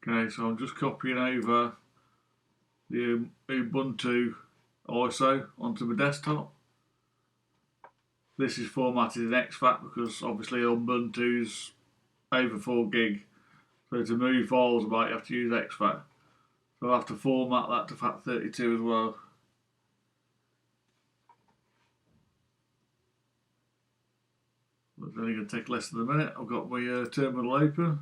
Okay, so I'm just copying over the Ubuntu ISO onto my desktop. This is formatted in exFAT because obviously Ubuntu's over 4 gig. So to move files about, you have to use exFAT. So I'll have to format that to FAT32 as well. It's only going to take less than a minute. I've got my terminal open.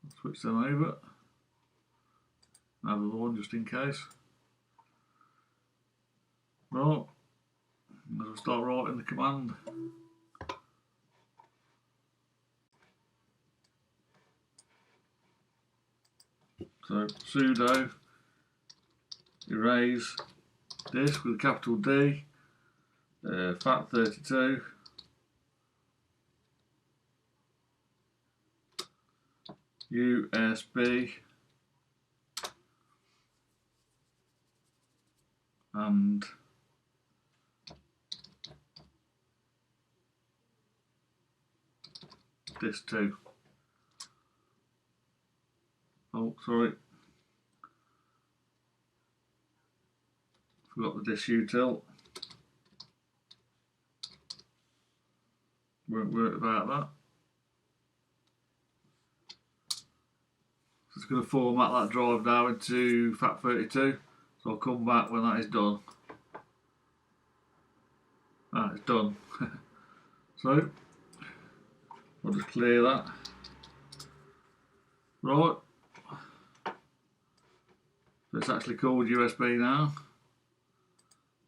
I'll switch them over. Another one just in case. Right, I'll start writing the command. So sudo erase disk with a capital D, FAT32, USB, and disk 2. Oh, sorry. Forgot the disk util. Won't worry about that. So it's going to format that drive now into FAT32. So I'll come back when that is done. Ah, it's done. So I'll just clear that. Right. So it's actually called USB now.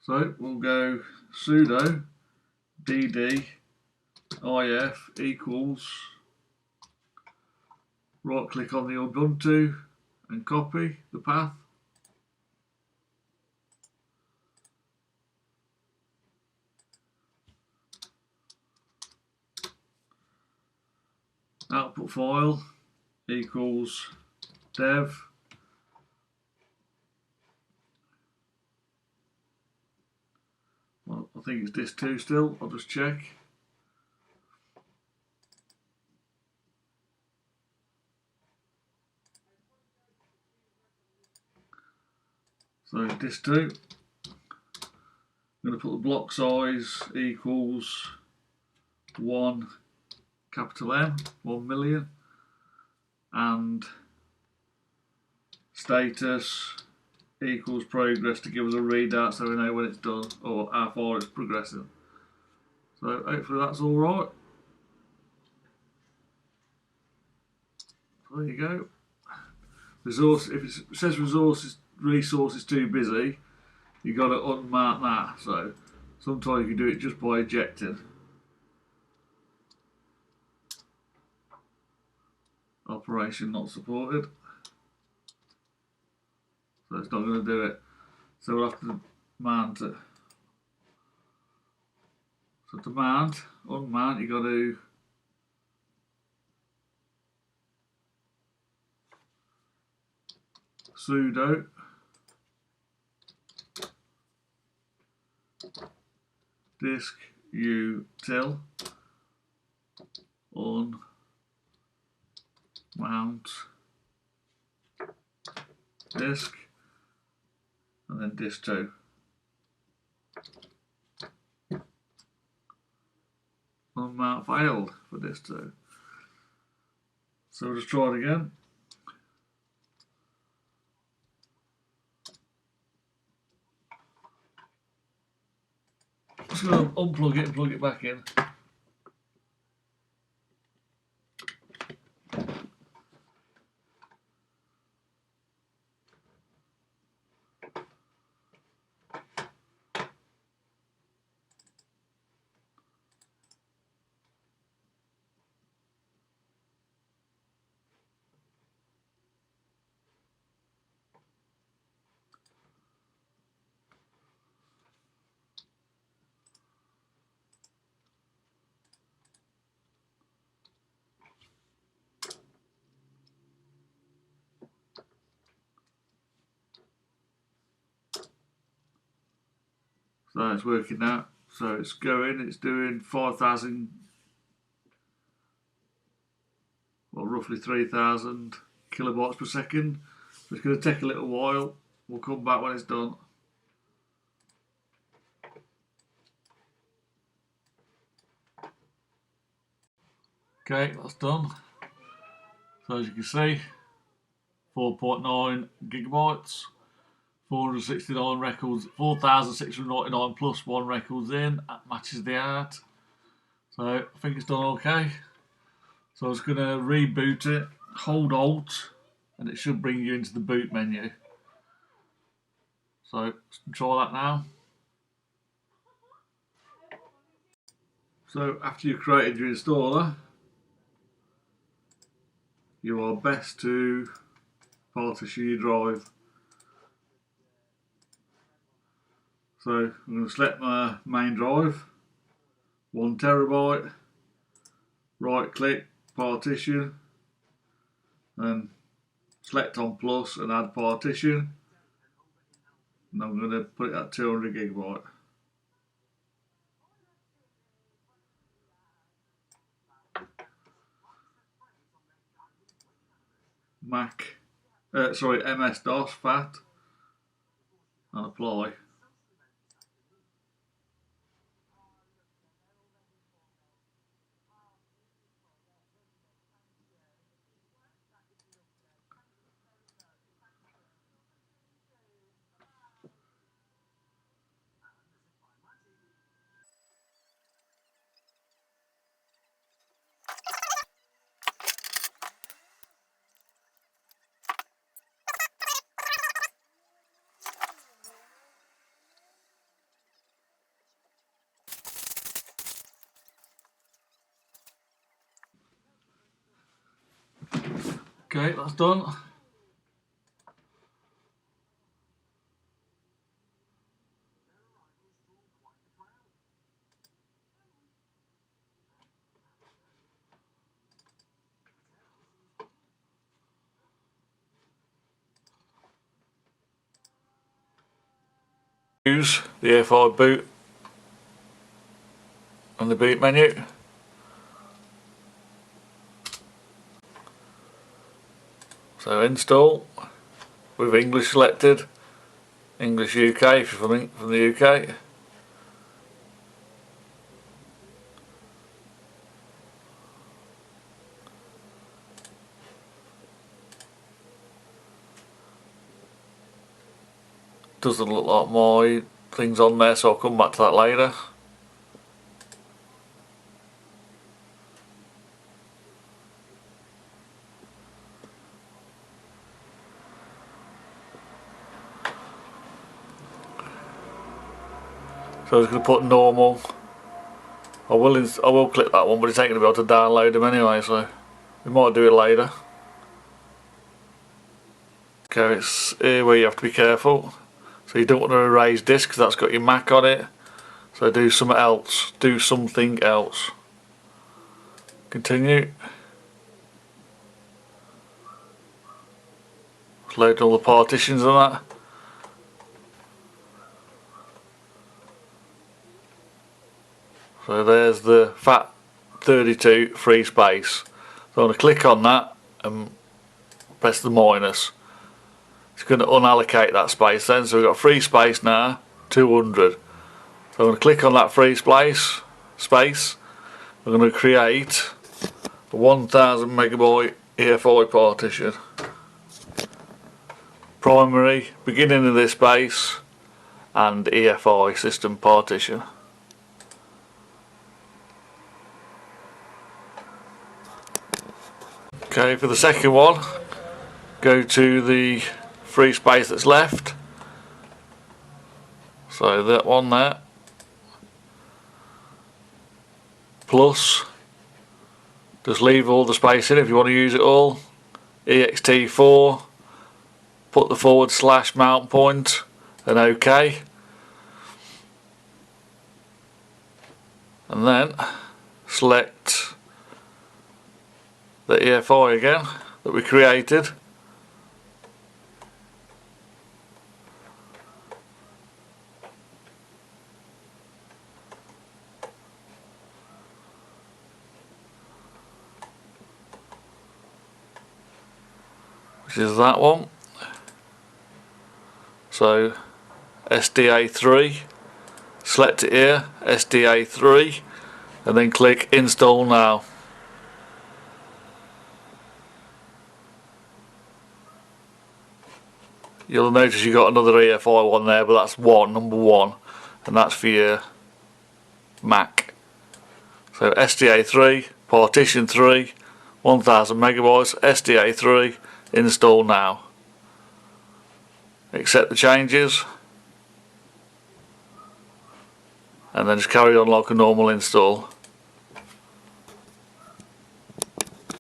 So we'll go sudo dd if equals, right click on the Ubuntu and copy the path. Output file equals dev I think it's disk 2 still, I'll just check. So disk 2, I'm going to put the block size equals 1 capital M, 1 million, and status equals progress to give us a readout so we know when it's done or how far it's progressing. So hopefully that's all right. So there you go. Resource, if it says resources too busy, you've got to unmark that. So sometimes you can do it just by ejecting. Operation not supported. So it's not going to do it. So we'll have to mount it. So to mount, unmount, you've got to sudo disk util unmount disk and then disk 2. Unmount failed for disk 2. So we'll just try it again. Just going to unplug it and plug it back in. So it's working now. So it's going, it's doing 5,000 or roughly 3000 kilobytes per second. So it's going to take a little while. We'll come back when it's done. Okay, that's done. So as you can see, 4.9 gigabytes, 469 records, 4,699 plus one records in. That matches the art. So I think it's done okay. So I was going to reboot it, hold Alt, and it should bring you into the boot menu. So let's try that now. So after you've created your installer, you are best to partition your drive. So I'm going to select my main drive, 1 terabyte, right click, partition, and select on plus and add partition, and I'm going to put it at 200 gigabyte. MS-DOS FAT, and apply. Okay, that's done. Use the AFI boot on the boot menu. So install with English selected, English UK if you're from the UK. Doesn't look like my thing's on there, so I'll come back to that later. So I was going to put normal. I will click that one, but it's ain't going to be able to download them anyway, so we might do it later. Okay, it's here where you have to be careful. So you don't want to erase this because that's got your Mac on it. So do something else. Do something else. Continue. Load all the partitions and that. So there's the FAT32 free space. So I'm going to click on that and press the minus. It's going to unallocate that space then. So we've got free space now, 200. So I'm going to click on that free space. I'm going to create a 1000 megabyte EFI partition. Primary, beginning of this space, and EFI system partition. Okay, for the second one, go to the free space that's left. So that one there. Plus, just leave all the space in if you want to use it all. ext4, put the / mount point and OK. And then select the EFI again that we created. which is that one. So SDA3, select it here, SDA3, and then click install now. You'll notice you got another EFI one there, but that's number one, and that's for your Mac. So SDA3, partition 3, 1000 megabytes, SDA3, install now. Accept the changes, and then just carry on like a normal install.